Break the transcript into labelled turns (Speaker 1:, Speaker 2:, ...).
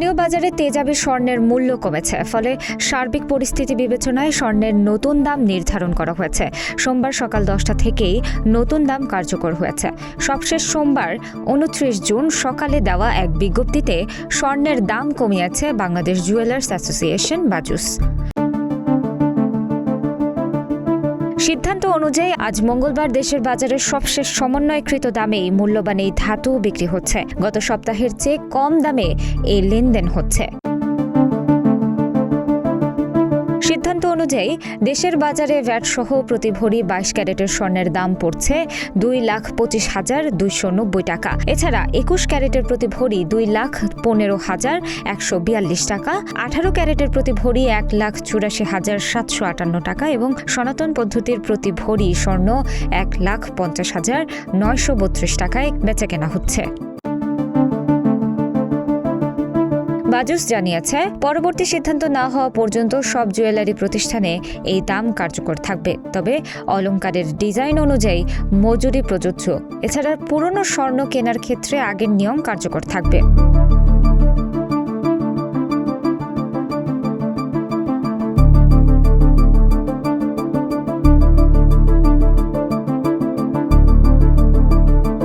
Speaker 1: স্থানীয় বাজারে তেজাবি স্বর্ণের মূল্য কমেছে, ফলে সার্বিক পরিস্থিতি বিবেচনায় স্বর্ণের নতুন দাম নির্ধারণ করা হয়েছে। সোমবার সকাল 10টা থেকেই নতুন দাম কার্যকর হয়েছে। সবশেষ সোমবার 29 জুন সকালে দেওয়া এক বিজ্ঞপ্তিতে স্বর্ণের দাম কমিয়েছে বাংলাদেশ জুয়েলার্স অ্যাসোসিয়েশন বাজুস। সিদ্ধান্ত অনুযায়ী আজ মঙ্গলবার দেশের বাজারে সবশেষ সমন্বয়কৃত দামেই মূল্যবান এই ধাতু বিক্রি হচ্ছে। গত সপ্তাহের চেয়ে কম দামে এই লেনদেন হচ্ছে। সিদ্ধান্ত অনুযায়ী দেশের বাজারে ভ্যাট সহ প্রতি ভরি 22 ক্যারেটের স্বর্ণের দাম পড়ছে 2,25,290 টাকা। এছাড়া 21 ক্যারেটের প্রতি ভরি 2,15,142 টাকা, 18 ক্যারেটের প্রতি ভরি 1,84,758 টাকা এবং সনাতন পদ্ধতির প্রতি ভরি স্বর্ণ 1,50,932 টাকায় বেচাকেনা হচ্ছে। বাজুস জানিয়েছে, পরবর্তী সিদ্ধান্ত না হওয়া পর্যন্ত সব জুয়েলারি প্রতিষ্ঠানে এই দাম কার্যকর থাকবে। তবে অলংকারের ডিজাইন অনুযায়ী মজুরি প্রযোজ্য। এছাড়া পুরনো স্বর্ণ কেনার ক্ষেত্রে আগের নিয়ম কার্যকর থাকবে।